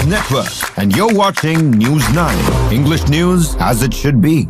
Network. And you're watching News9, English news as it should be.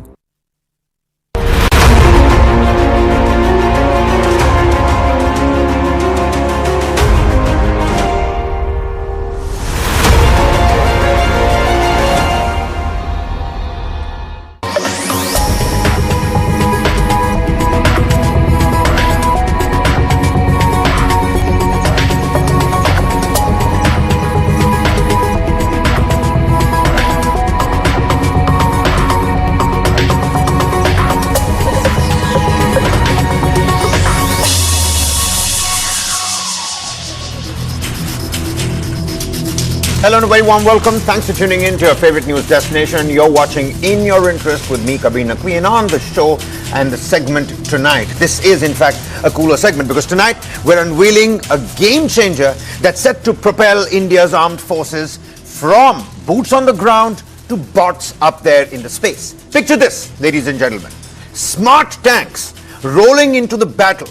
Hello and a very warm welcome. Thanks for tuning in to your favorite news destination. You're watching In Your Interest with me, Kabir Naqvi, and on the show and the segment tonight. This is, in fact, a cooler segment because tonight we're unveiling a game changer that's set to propel India's armed forces from boots on the ground to bots up there in the space. Picture this, ladies and gentlemen. Smart tanks rolling into the battle.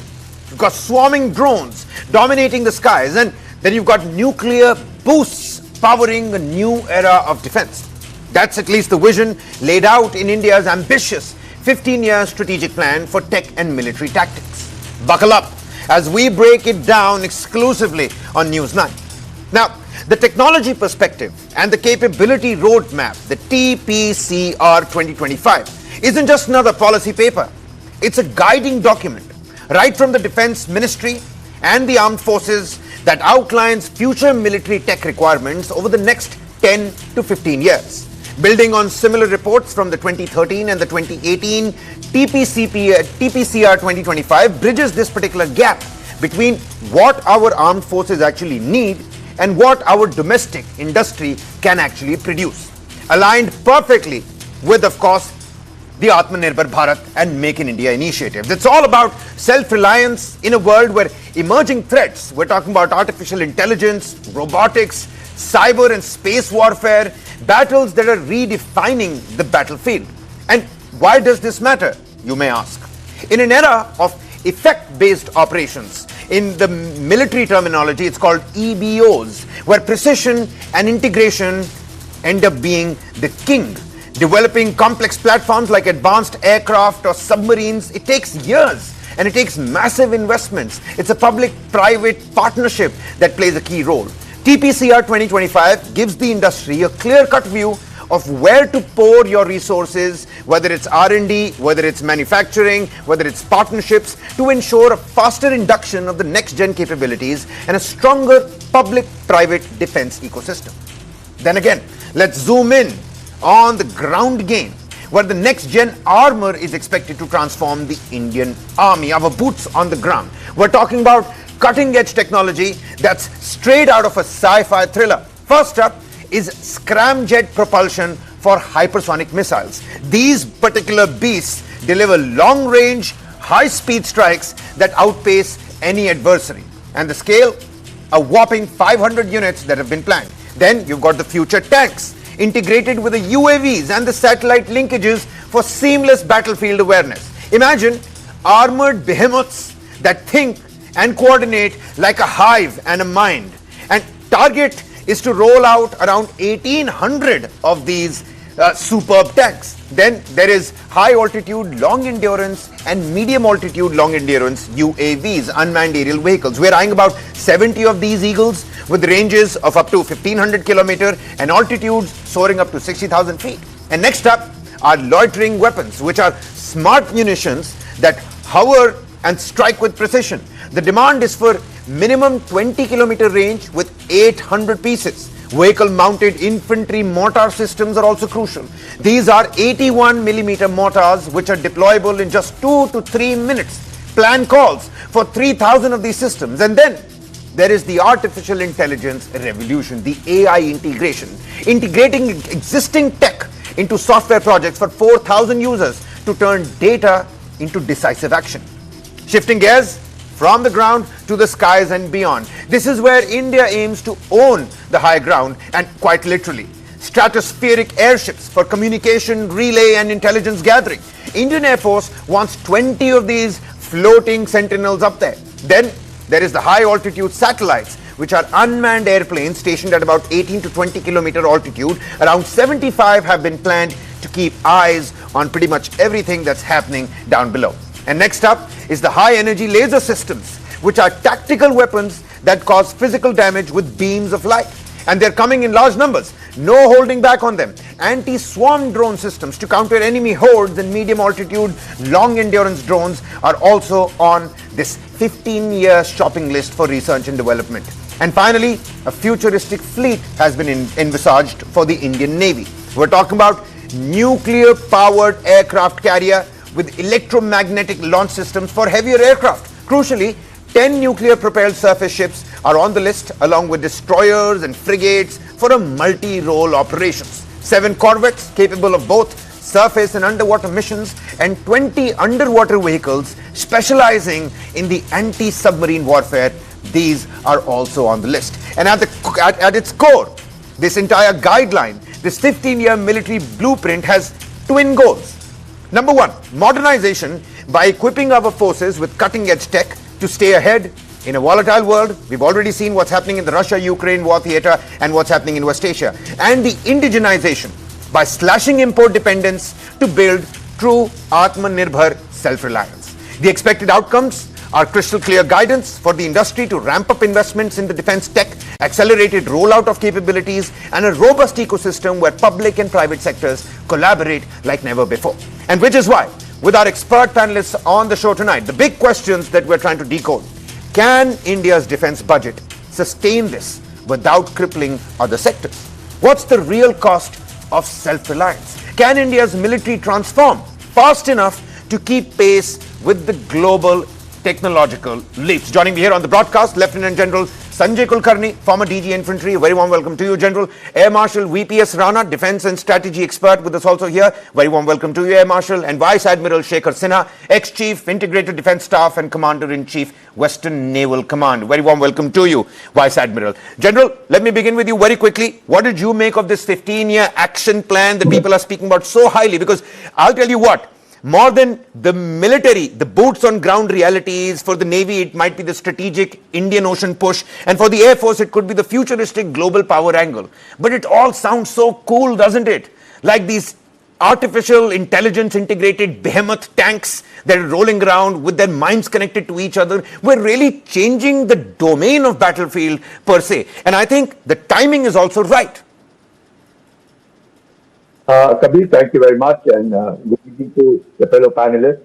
You've got swarming drones dominating the skies, and then you've got nuclear boosts powering a new era of defense. That's at least the vision laid out in India's ambitious 15-year strategic plan for tech and military tactics. Buckle up as we break it down exclusively on News9. Now, the technology perspective and the capability roadmap, the TPCR 2025, isn't just another policy paper. It's a guiding document right from the Defense Ministry and the Armed Forces that outlines future military tech requirements over the next 10 to 15 years. Building on similar reports from the 2013 and the 2018 TPCR 2025 bridges this particular gap between what our armed forces actually need and what our domestic industry can actually produce. Aligned perfectly with, of course, the Atmanirbhar Bharat and Make in India initiatives. It's all about self-reliance in a world where emerging threats, we're talking about artificial intelligence, robotics, cyber and space warfare, battles that are redefining the battlefield. And why does this matter, you may ask? In an era of effect-based operations, in the military terminology, it's called EBOs, where precision and integration end up being the king. Developing complex platforms like advanced aircraft or submarines, it takes years and it takes massive investments. It's a public-private partnership that plays a key role. TPCR 2025 gives the industry a clear-cut view of where to pour your resources, whether it's R&D, whether it's manufacturing, whether it's partnerships, to ensure a faster induction of the next-gen capabilities and a stronger public-private defense ecosystem. Then again, let's zoom in on the ground game, where the next-gen armor is expected to transform the Indian Army, our boots on the ground. We're talking about cutting-edge technology that's straight out of a sci-fi thriller. First up is scramjet propulsion for hypersonic missiles. These particular beasts deliver long-range, high-speed strikes that outpace any adversary. And the scale? A whopping 500 units that have been planned. Then you've got the future tanks, integrated with the UAVs and the satellite linkages for seamless battlefield awareness. Imagine armored behemoths that think and coordinate like a hive and a mind. And target is to roll out around 1,800 of these superb tanks. Then there is high altitude, long endurance and medium altitude, long endurance UAVs, unmanned aerial vehicles. We're eyeing about 70 of these Eagles with ranges of up to 1,500 kilometers and altitudes soaring up to 60,000 feet. And next up are loitering weapons, which are smart munitions that hover and strike with precision. The demand is for minimum 20-kilometer range with 800 pieces. Vehicle-mounted infantry mortar systems are also crucial. These are 81mm mortars which are deployable in just 2 to 3 minutes. Plan calls for 3,000 of these systems. And then there is the artificial intelligence revolution, the AI integration, integrating existing tech into software projects for 4,000 users to turn data into decisive action. Shifting gears from the ground to the skies and beyond. This is where India aims to own the high ground, and quite literally. Stratospheric airships for communication, relay and intelligence gathering. Indian Air Force wants 20 of these floating sentinels up there. Then there is the high altitude satellites which are unmanned airplanes stationed at about 18 to 20 kilometer altitude. Around 75 have been planned to keep eyes on pretty much everything that's happening down below. And next up is the high energy laser systems, which are tactical weapons that cause physical damage with beams of light. And they're coming in large numbers. No holding back on them. Anti-swarm drone systems to counter enemy hordes and medium altitude, long endurance drones are also on this 15-year shopping list for research and development. And finally, a futuristic fleet has been envisaged for the Indian Navy. We're talking about nuclear-powered aircraft carrier with electromagnetic launch systems for heavier aircraft. Crucially, 10 nuclear-propelled surface ships are on the list, along with destroyers and frigates for a multi-role operations. 7 corvettes capable of both surface and underwater missions, and 20 underwater vehicles specializing in the anti-submarine warfare. These are also on the list. And at its core, this entire guideline, this 15-year military blueprint has twin goals. Number one, modernization by equipping our forces with cutting-edge tech to stay ahead in a volatile world. We've already seen what's happening in the Russia-Ukraine war theater and what's happening in West Asia. And the indigenization by slashing import dependence to build true Atmanirbhar self-reliance. The expected outcomes are crystal clear guidance for the industry to ramp up investments in the defense tech, accelerated rollout of capabilities, and a robust ecosystem where public and private sectors collaborate like never before. And which is why, with our expert panelists on the show tonight, the big questions that we're trying to decode. Can India's defense budget sustain this without crippling other sectors? What's the real cost of self-reliance? Can India's military transform fast enough to keep pace with the global technological leaps? Joining me here on the broadcast, Lieutenant General Sanjay Kulkarni, former DG Infantry. A very warm welcome to you, General. Air Marshal VPS Rana, defense and strategy expert, with us also here. Very warm welcome to you, Air Marshal. And Vice Admiral Shekhar Sinha, ex-Chief Integrated Defense Staff and Commander-in-Chief, Western Naval Command. Very warm welcome to you, Vice Admiral. General, let me begin with you very quickly. What did you make of this 15-year action plan that people are speaking about so highly? Because I'll tell you what, more than the military, the boots on ground realities, for the Navy it might be the strategic Indian Ocean push, and for the Air Force it could be the futuristic global power angle. But it all sounds so cool, doesn't it? Like these artificial intelligence integrated behemoth tanks that are rolling around with their minds connected to each other. We're really changing the domain of battlefield per se. And I think the timing is also right. Kabir, thank you very much, and good evening to the fellow panelists.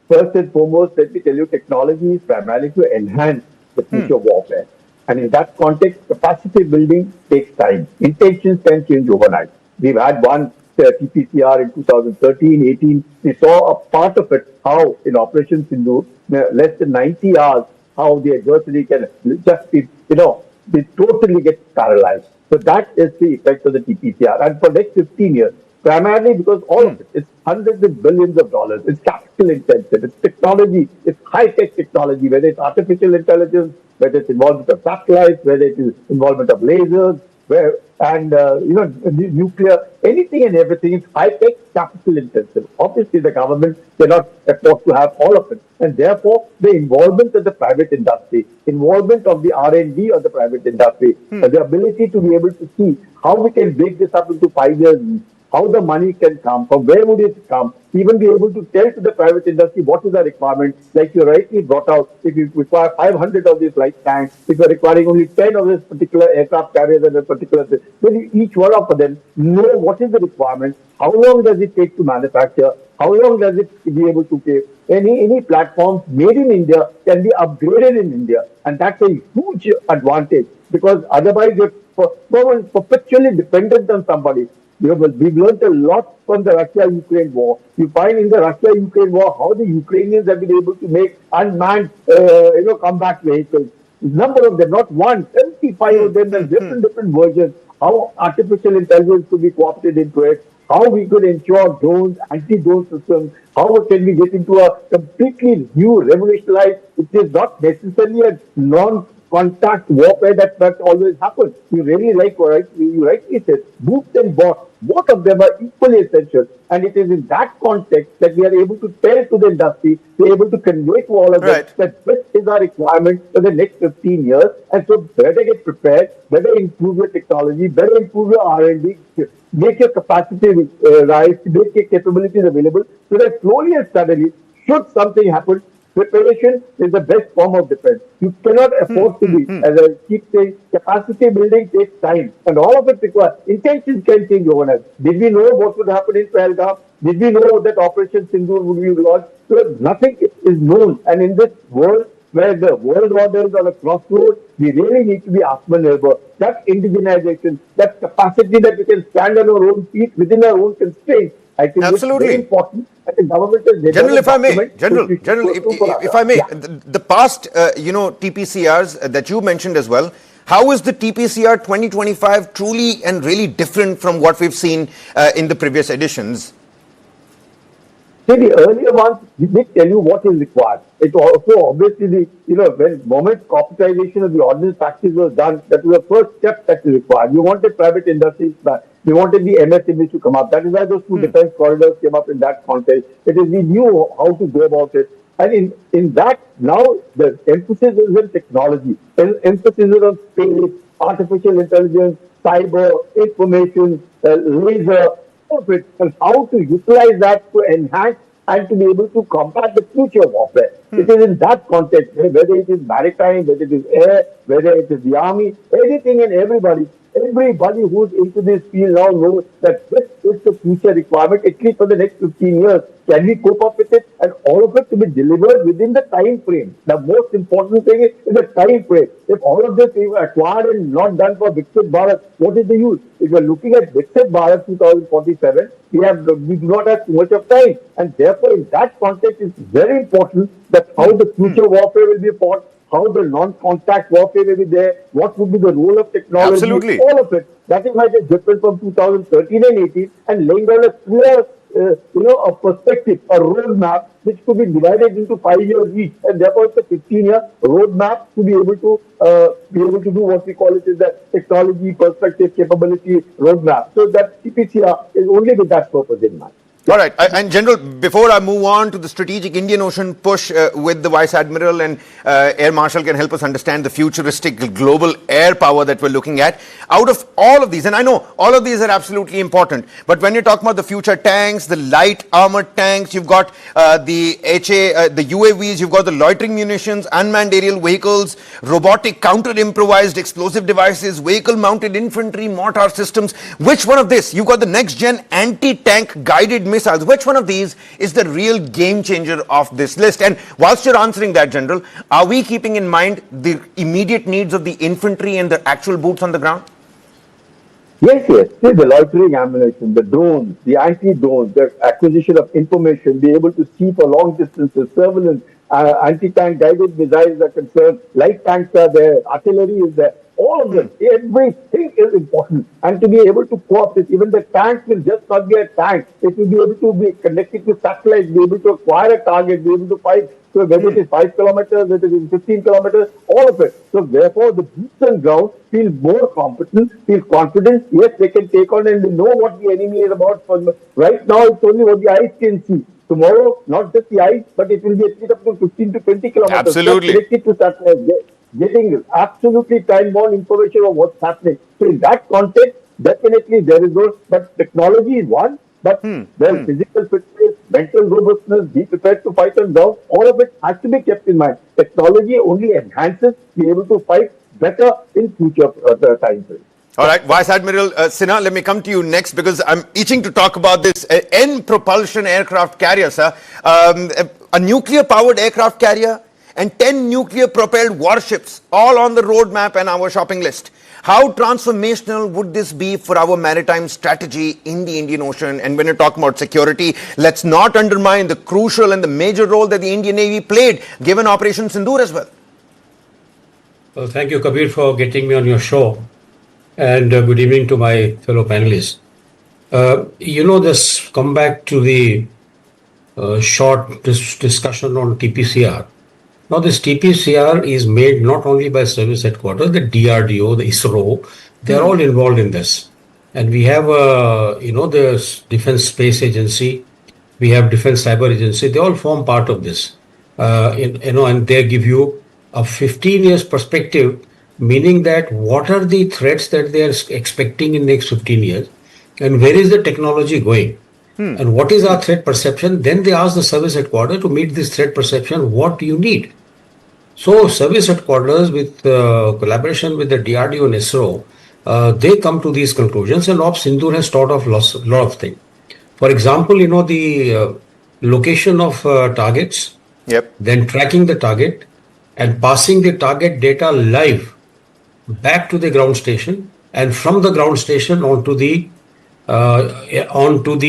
First and foremost, let me tell you, technology is primarily to enhance the future warfare. And in that context, capacity building takes time. Intentions can change overnight. We've had one TPCR in 2013, 18. We saw a part of it, how in Operation Sindhu, less than 90 hours, how the adversary can just be, they totally get paralyzed. So that is the effect of the TPCR. And for next 15 years, primarily because all of it, it's hundreds of billions of dollars, it's capital intensive, it's technology, it's high-tech technology, whether it's artificial intelligence, whether it's involvement of satellites, whether it is involvement of lasers, nuclear, anything and everything is high-tech, capital intensive. Obviously, the government cannot afford to have all of it. And therefore, the involvement of the private industry, involvement of the R&D of the private industry, the ability to be able to see how we can break this up into 5 years, how the money can come, from where would it come, even be able to tell to the private industry what is the requirement. Like you rightly brought out, if you require 500 of these light tanks, if you're requiring only 10 of this particular aircraft carriers and a particular, then each one of them know what is the requirement, how long does it take to manufacture, how long does it be able to pay. Any platforms made in India can be upgraded in India, and that's a huge advantage, because otherwise you're perpetually dependent on somebody. We've learned a lot from the Russia-Ukraine war. You find in the Russia-Ukraine war how the Ukrainians have been able to make unmanned, combat vehicles. Number of them, not one, 75 of them, and different versions. How artificial intelligence could be co-opted into it. How we could ensure drones, anti-drone systems. How can we get into a completely new revolutionized, it is not necessarily a contact warfare that always happens. You really you rightly said, boots and bots, both of them are equally essential. And it is in that context that we are able to tell to the industry, we are able to convey to all of them Right. that this is our requirement for the next 15 years. And so better get prepared, better improve your technology, better improve your R&D, make your capacity rise, make your capabilities available, so that slowly and steadily, should something happen, preparation is the best form of defense. You cannot afford to be, as I keep saying, capacity building takes time, and all of it requires intentions can change overnight. Did we know what would happen in Pahalgam? Did we know that Operation Sindoor would be launched? So nothing is known, and in this world where the world order is on a crossroad, we really need to be Atmanirbhar. That indigenization, that capacity that we can stand on our own feet within our own constraints, I think Absolutely. is very important. And the government has General, if I may, document General, which we General, should go through for if I may, yeah. the past, TPCRs that you mentioned as well, how is the TPCR 2025 truly and really different from what we've seen in the previous editions? See, the earlier ones did tell you what is required. It also obviously when moment corporatization of the ordnance factories was done, that was the first step that is required. You wanted private industries back. We wanted the MSMEs to come up. That is why those two defense corridors came up in that context. It is we knew how to go about it. And in that, now the emphasis is on technology. Emphasis is on space, artificial intelligence, cyber, information, laser, of it, and how to utilize that to enhance and to be able to combat the future warfare. It is in that context, whether it is maritime, whether it is air, whether it is the army, anything and everybody who's into this field now knows that this is the future requirement, at least for the next 15 years. Can we cope up with it? And all of it to be delivered within the time frame. The most important thing is the time frame. If all of this is acquired and not done for Viksit Bharat, what is the use? If you're looking at Viksit Bharat 2047, we do not have too much of time. And therefore, in that context, it's very important that how the future warfare will be fought, how the non-contact warfare will be there, what would be the role of technology, Absolutely. all of it. That is why it is different from 2013 and 18, and laying down a clear, a perspective, a roadmap which could be divided into 5 years each, and therefore it's a 15-year roadmap to be able to do what we call it is the technology, perspective, capability roadmap. So that TPCR is only with that purpose in mind. All right. And General, before I move on to the strategic Indian Ocean push with the Vice Admiral and Air Marshal can help us understand the futuristic global air power that we're looking at. Out of all of these, and I know all of these are absolutely important, but when you're talking about the future tanks, the light armored tanks, you've got the UAVs, you've got the loitering munitions, unmanned aerial vehicles, robotic counter-improvised explosive devices, vehicle-mounted infantry, mortar systems. Which one of this? You've got the next-gen anti-tank guided missiles. Which one of these is the real game changer of this list? And whilst you're answering that, General, are we keeping in mind the immediate needs of the infantry and the actual boots on the ground? Yes. See, the loitering ammunition, the drones, the anti-drones, the acquisition of information, be able to see for long distances, surveillance, anti-tank guided missiles are concerned, light tanks are there, artillery is there. All of them, everything is important. And to be able to cope with, even the tanks will just not be a tank. It will be able to be connected to satellites, be able to acquire a target, be able to fight. So whether it is 5 kilometers, whether it is 15 kilometers, all of it. So therefore, the boots on ground feel more competent, feel confident. Yes, they can take on and they know what the enemy is about. Right now, it's only what the eyes can see. Tomorrow, not just the eyes, but it will be at least up to 15 to 20 kilometers. Absolutely. Connected to satellites. Getting absolutely time-bound information of what's happening. So in that context, definitely there is no, but technology is one, but there's physical fitness, mental robustness, be prepared to fight on ground, all of it has to be kept in mind. Technology only enhances be able to fight better in future time frames. All right, Vice Admiral Sinha, let me come to you next because I'm itching to talk about this N-propulsion aircraft carrier, sir. A nuclear-powered aircraft carrier and 10 nuclear-propelled warships, all on the roadmap and our shopping list. How transformational would this be for our maritime strategy in the Indian Ocean? And when you're talking about security, let's not undermine the crucial and the major role that the Indian Navy played, given Operation Sindoor as well. Well, thank you, Kabir, for getting me on your show. And good evening to my fellow panelists. This come back to the short discussion on TPCR. Now, this TPCR is made not only by service headquarters, the DRDO, the ISRO, they're all involved in this. And we have, the Defense Space Agency, we have Defense Cyber Agency, they all form part of this. And they give you a 15 years perspective, meaning that what are the threats that they are expecting in the next 15 years and where is the technology going? And what is our threat perception? Then they ask the service headquarters to meet this threat perception, what do you need? So service headquarters with collaboration with the DRDO and ISRO, they come to these conclusions, and Ops Sindoor has thought of lot of things. For example, the location of targets, then tracking the target and passing the target data live back to the ground station, and from the ground station onto the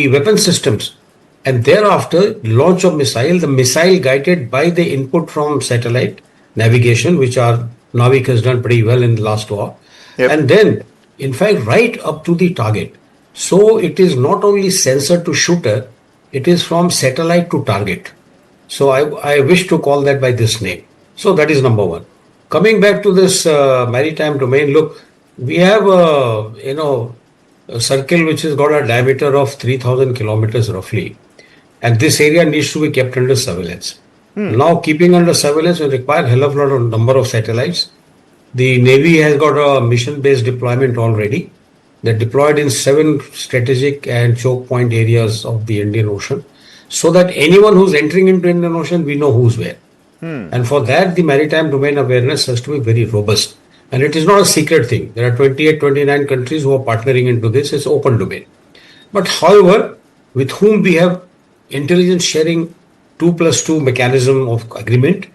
weapon systems, and thereafter launch of missile, the missile guided by the input from satellite navigation, which our Navik has done pretty well in the last war, and then in fact right up to the target. So it is not only sensor to shooter, it is from satellite to target. So I wish to call that by this name. So that is number one. Coming back to this maritime domain, look, we have a circle which has got a diameter of 3,000 kilometers roughly, and this area needs to be kept under surveillance. Now, keeping under surveillance will require a hell of a lot of number of satellites. The Navy has got a mission-based deployment already. They're deployed in 7 strategic and choke point areas of the Indian Ocean, so that anyone who's entering into Indian Ocean, we know who's where. And for that, the maritime domain awareness has to be very robust. And it is not a secret thing. There are 28, 29 countries who are partnering into this. It's open domain. But however, with whom we have intelligence sharing 2+2 mechanism of agreement,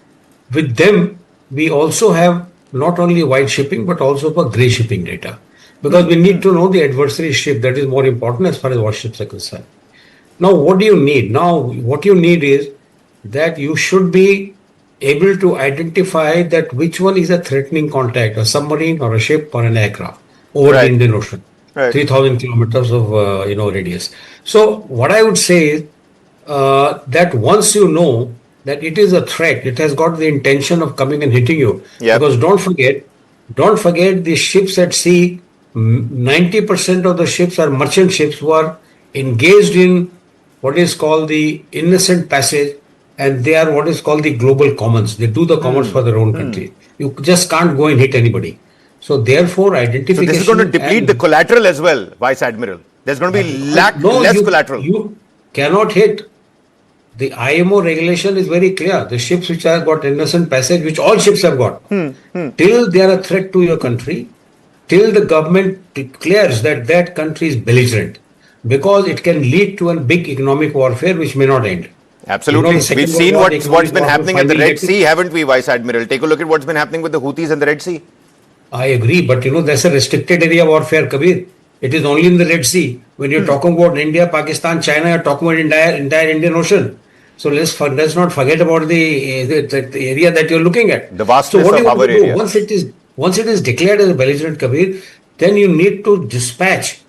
with them, we also have not only white shipping, but also for grey shipping data. Because we need to know the adversary ship. That is more important as far as warships are concerned. Now, what do you need? Now, what you need is that you should be able to identify that which one is a threatening contact, a submarine or a ship or an aircraft over the Indian Ocean, 3,000 kilometers of radius. So what I would say is that once you know that it is a threat, it has got the intention of coming and hitting you. Because don't forget the ships at sea. 90% of the ships are merchant ships who are engaged in what is called the innocent passage, and they are what is called the global commons. They do the commons for their own country. You just can't go and hit anybody. So therefore, identification. So this is going to deplete the collateral as well, Vice Admiral. There's going to be less collateral. You cannot hit. The IMO regulation is very clear. The ships which have got innocent passage, which all ships have got, till they are a threat to your country, till the government declares that that country is belligerent, because it can lead to a big economic warfare which may not end. Absolutely. We've seen what's been happening at the Red Sea, haven't we, Vice Admiral? Take a look at what's been happening with the Houthis in the Red Sea. I agree, but that's a restricted area warfare, Kabir. It is only in the Red Sea. When you're talking about India, Pakistan, China, you're talking about entire Indian Ocean. So let's not forget about the area that you're looking at. The vastness of our area. Once it is declared as a belligerent, Kabir, then you need to dispatch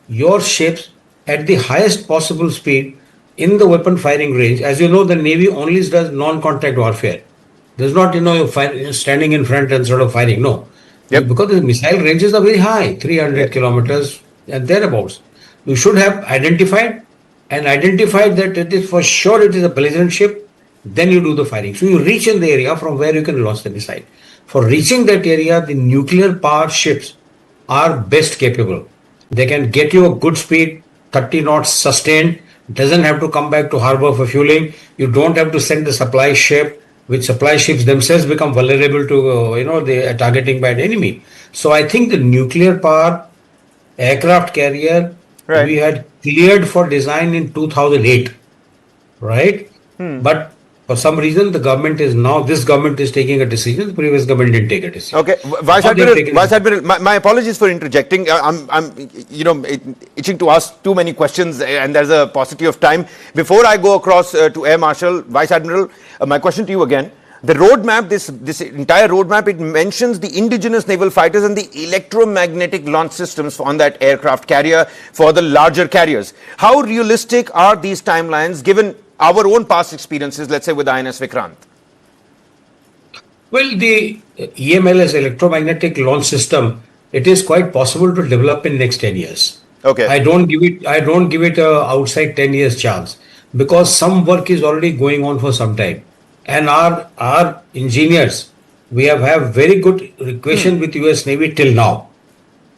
your ships at the highest possible speed in the weapon firing range. As you know, the Navy only does non-contact warfare. There's not, standing in front and sort of firing. No. Because the missile ranges are very high, 300 kilometers and thereabouts. You should have identified that it is for sure it is a belligerent ship. Then you do the firing. So you reach in the area from where you can launch the missile. For reaching that area, the nuclear powered ships are best capable. They can get you a good speed, 30 knots sustained. Doesn't have to come back to harbor for fueling. You don't have to send the supply ship, which supply ships themselves become vulnerable to the targeting by an enemy. So I think the nuclear power aircraft carrier we had cleared for design in 2008, right? But for some reason this government is taking a decision. The previous government didn't take a decision. Okay, Vice Admiral, my apologies for interjecting. I'm itching to ask too many questions, and there's a paucity of time. Before I go across to Air Marshal, Vice Admiral, my question to you again. The roadmap, this entire roadmap, it mentions the indigenous naval fighters and the electromagnetic launch systems on that aircraft carrier for the larger carriers. How realistic are these timelines given our own past experiences, let's say with INS Vikrant? Well, the EML as electromagnetic launch system, it is quite possible to develop in next 10 years. Okay. I don't give it a outside 10 years chance because some work is already going on for some time. And our engineers, we have very good equation with US Navy till now.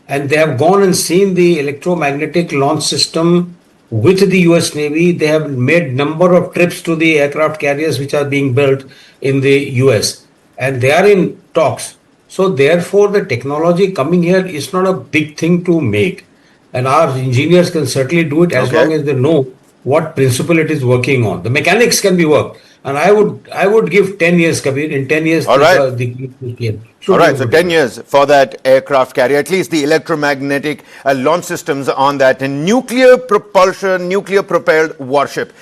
And they have gone and seen the electromagnetic launch system with the US Navy. They have made number of trips to the aircraft carriers which are being built in the US, and they are in talks. So therefore, the technology coming here is not a big thing to make, and our engineers can certainly do it as Okay. long as they know what principle it is working on. The mechanics can be worked, and I would give 10 years, Kabir. In 10 years, All right. should All be right, able so to 10 do it. years for that aircraft carrier, at least the electromagnetic launch systems on that, and nuclear propulsion, nuclear propelled warship.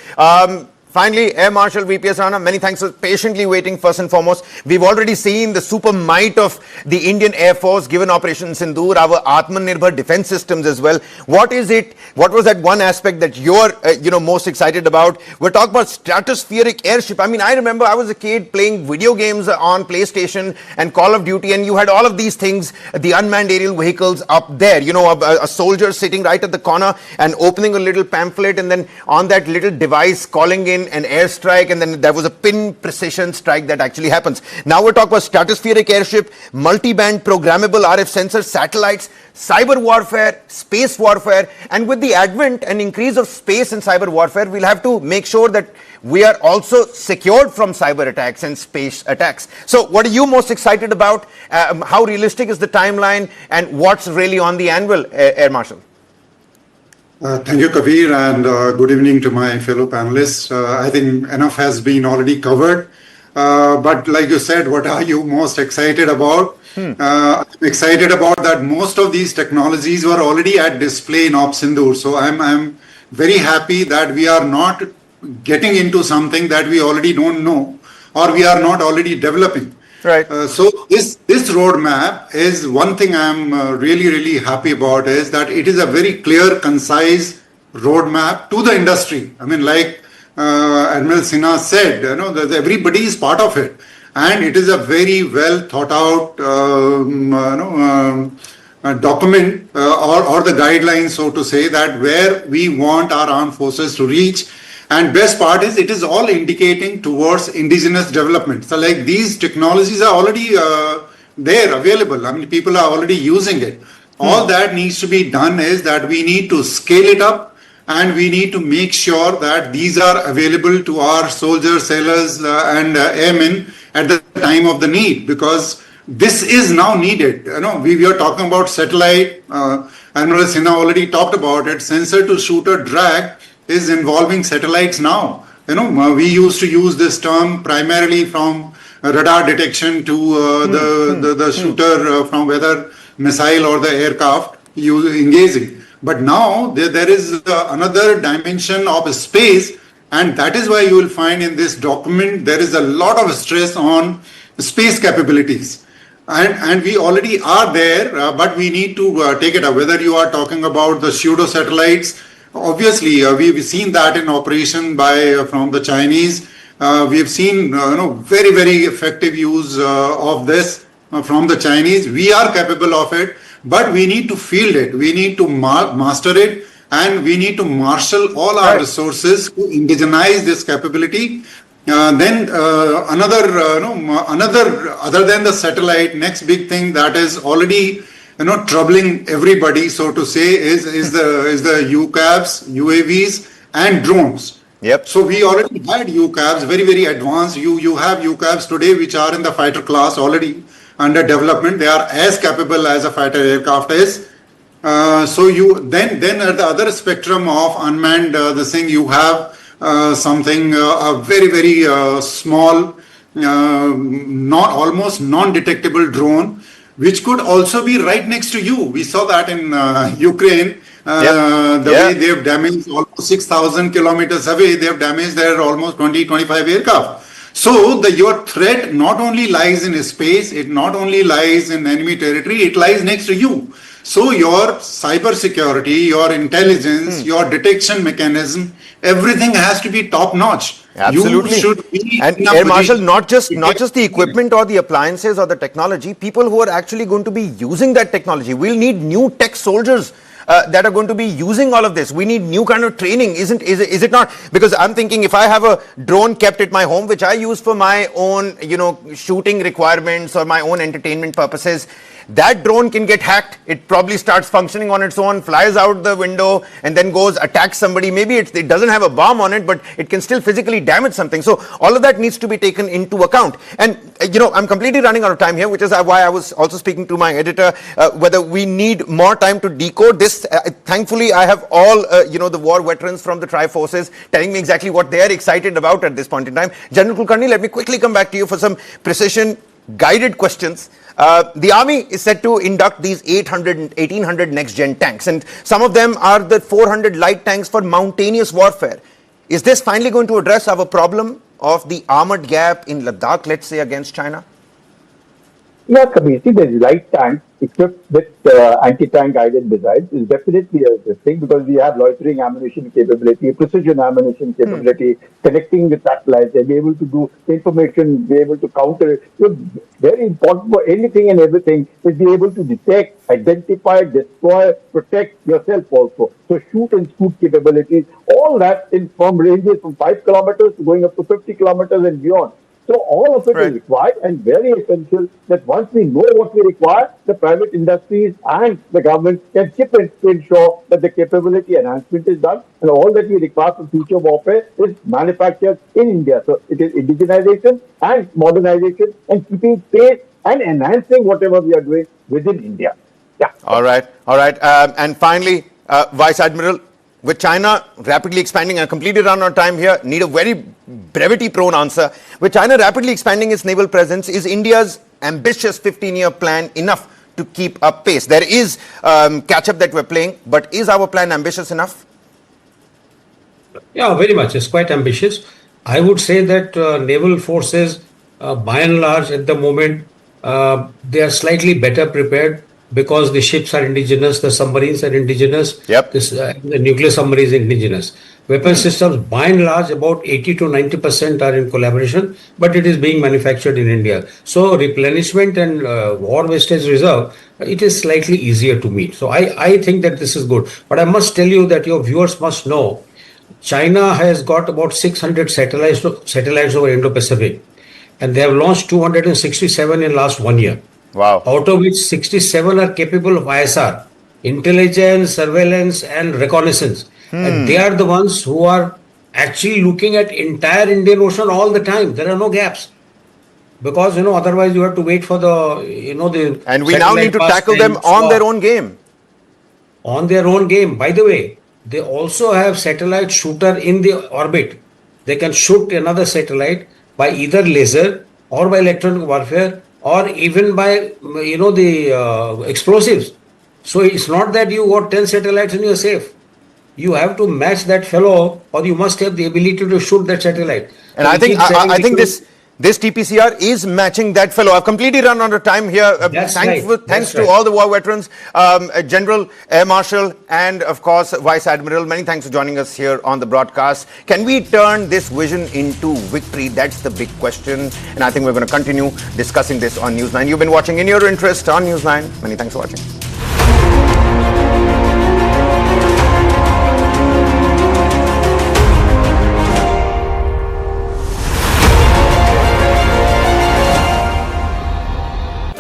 Finally, Air Marshal VPS Rana, many thanks for patiently waiting. First and foremost, we've already seen the super might of the Indian Air Force given Operation Sindoor, our Atmanirbhar defense systems as well. What is it? What was that one aspect that you're, most excited about? We're talking about stratospheric airship. I mean, I remember I was a kid playing video games on PlayStation and Call of Duty, and you had all of these things, the unmanned aerial vehicles up there. A soldier sitting right at the corner and opening a little pamphlet, and then on that little device calling in an airstrike, and then there was a pin precision strike that actually happens. Now we're talking about stratospheric airship, multi-band programmable RF sensors, satellites, cyber warfare, space warfare, and with the advent and increase of space and cyber warfare, we'll have to make sure that we are also secured from cyber attacks and space attacks. So what are you most excited about? How realistic is the timeline, and what's really on the anvil, Air Marshal? Thank you, Kabir, and good evening to my fellow panelists. I think enough has been already covered. But like you said, what are you most excited about? I'm excited about that most of these technologies were already at display in Op Sindoor. So I'm very happy that we are not getting into something that we already don't know or we are not already developing. Right. So this roadmap is one thing I'm really happy about, is that it is a very clear, concise roadmap to the industry. I mean, like Admiral Sinha said, that everybody is part of it, and it is a very well thought out document or the guidelines, so to say, that where we want our armed forces to reach. And best part is it is all indicating towards indigenous development. So like these technologies are already there, available. I mean, people are already using it. All that needs to be done is that we need to scale it up, and we need to make sure that these are available to our soldiers, sailors, and airmen at the time of the need, because this is now needed. We are talking about satellite. Admiral Sinha already talked about it. Sensor to shooter drag is involving satellites now. We used to use this term primarily from radar detection to the shooter from whether missile or the aircraft engaging. But now there is another dimension of space, and that is why you will find in this document there is a lot of stress on space capabilities. And we already are there, but we need to take it up. Whether you are talking about the pseudo satellites, obviously, we've seen that in operation from the Chinese. We've seen very effective use of this from the Chinese. We are capable of it, but we need to field it. We need to master it, and we need to marshal all our resources to indigenize this capability. Then another other than the satellite, next big thing that is already troubling everybody, so to say, is the UCAVs, UAVs, and drones. Yep. So we already had UCAVs, very advanced. You have UCAVs today which are in the fighter class already under development. They are as capable as a fighter aircraft is. So then at the other spectrum of unmanned, this thing you have something a very small, almost non-detectable drone, which could also be right next to you. We saw that in Ukraine. Way they have damaged almost 6,000 kilometers away. They have damaged their almost 20-25 aircraft. So your threat not only lies in space, it not only lies in enemy territory, it lies next to you. So your cyber security, your intelligence, your detection mechanism, everything has to be top notch. Absolutely. You should be and in a Air Marshal, position not just the equipment or the appliances or the technology, people who are actually going to be using that technology. We'll need new tech soldiers that are going to be using all of this. We need new kind of training, is it not? Because I'm thinking, if I have a drone kept at my home, which I use for my own, shooting requirements or my own entertainment purposes, that drone can get hacked. It probably starts functioning on its own, flies out the window, and then goes attacks somebody. Maybe it doesn't have a bomb on it, but it can still physically damage something. So all of that needs to be taken into account. And I'm completely running out of time here, which is why I was also speaking to my editor whether we need more time to decode this. Thankfully, I have all the war veterans from the tri-forces telling me exactly what they are excited about at this point in time. General Kulkarni, let me quickly come back to you for some precision guided questions. The army is set to induct these 1800 next-gen tanks, and some of them are the 400 light tanks for mountainous warfare. Is this finally going to address our problem of the armored gap in Ladakh, let's say, against China? Yeah, Kabir, see, the light tanks equipped with anti-tank guided missiles is definitely a thing, because we have loitering ammunition capability, precision ammunition capability, connecting with satellites, and be able to do information, be able to counter it. So very important for anything and everything is be able to detect, identify, destroy, protect yourself also. So shoot and scoot capabilities, all that from ranges from 5 kilometers to going up to 50 kilometers and beyond. So all of it is required, and very essential that once we know what we require, the private industries and the government can chip in to ensure that the capability enhancement is done, and all that we require for future warfare is manufactured in India. So it is indigenization and modernization and keeping pace and enhancing whatever we are doing within India. Yeah. All right. And finally, Vice Admiral, with China rapidly expanding, and I completely run out of time here, need a very brevity-prone answer. With China rapidly expanding its naval presence, is India's ambitious 15-year plan enough to keep up pace? There is catch-up that we're playing, but is our plan ambitious enough? Yeah, very much. It's quite ambitious. I would say that naval forces, by and large, at the moment, they are slightly better prepared, because the ships are indigenous, the submarines are indigenous, the nuclear submarines are indigenous. Weapon systems, by and large, about 80 to 90% are in collaboration, but it is being manufactured in India. So replenishment and war wastage reserve, it is slightly easier to meet. So I think that this is good. But I must tell you that your viewers must know, China has got about 600 satellites over Indo-Pacific, and they have launched 267 in last 1 year. Wow. Out of which 67 are capable of ISR, intelligence, surveillance, and reconnaissance. And they are the ones who are actually looking at entire Indian Ocean all the time. There are no gaps. Because, otherwise you have to wait for the, And we now need to tackle them on their own game. On their own game. By the way, they also have satellite shooter in the orbit. They can shoot another satellite by either laser or by electronic warfare, or even by, the explosives. So it's not that you got 10 satellites and you're safe. You have to match that fellow, or you must have the ability to shoot that satellite. And I think this TPCR is matching that fellow. I've completely run out of time here. Thanks to all the war veterans, General, Air Marshal, and of course, Vice Admiral. Many thanks for joining us here on the broadcast. Can we turn this vision into victory? That's the big question. And I think we're going to continue discussing this on News9. You've been watching In Your Interest on News9. Many thanks for watching.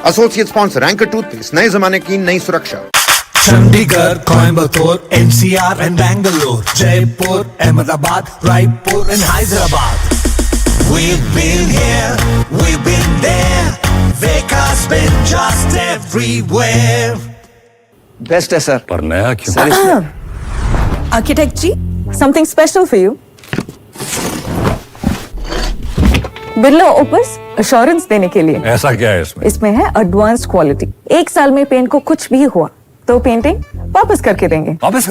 Associate sponsor anchor toothpaste, नए जमाने की नई सुरक्षा। Chandigarh, Coimbatore, NCR and Bangalore, Jaipur, Ahmedabad, Raipur and Hyderabad. We've been here, we've been there, Veka's been just everywhere. Best है sir, पर नया क्यों? Architect जी, something special for you. Birla Opus assurance देने के लिए। ऐसा क्या है इसमें? इसमें है एडवांस्ड क्वालिटी। 1 साल में पेंट को कुछ भी हुआ तो पेंटिंग वापस करके देंगे। वापस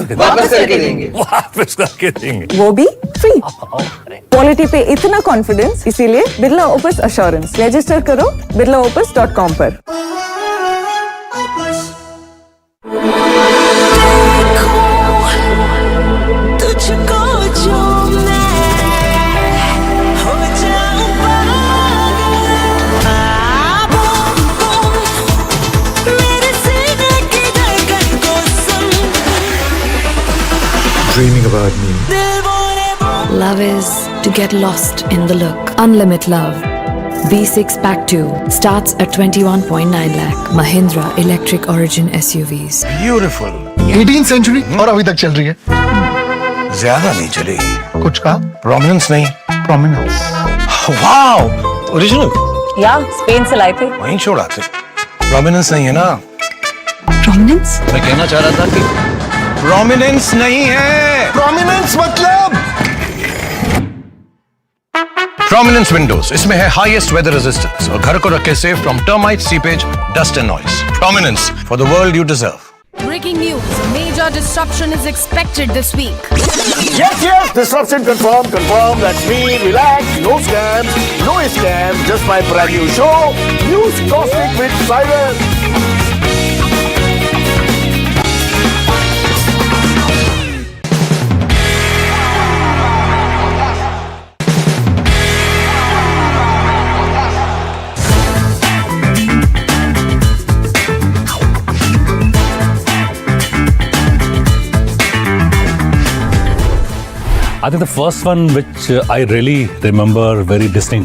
करके देंगे। वो भी फ्री। क्वालिटी पे इतना कॉन्फिडेंस, इसीलिए बिरला ओपस अश्योरेंस। रजिस्टर करो birlaopus.com पर। dreaming about me. Love is to get lost in the look. Unlimit Love. B6 Pack 2 starts at 21.9 lakh. Mahindra Electric Origin SUVs. Beautiful. 18th century और अभी तक चल रही है. ज्यादा नहीं चलेगी. कुछ कहा? Prominence नहीं. Prominence. Wow. Original. या स्पेन से लाए थे. वहीं छोड़ा थे. Prominence नहीं है ना? Prominence? मैं कहना चाह रहा था कि Prominence नहीं है. Prominence मतलब Prominence Windows. इसमें है highest weather resistance और घर को रखे safe from termites, seepage, dust and noise. Prominence for the world you deserve. Breaking news. Major disruption is expected this week. Yes, disruption confirmed. That's me. Relax. No scams. Just my brand new show, News Caustic with Cyrus. I think the first one which I really remember very distinctly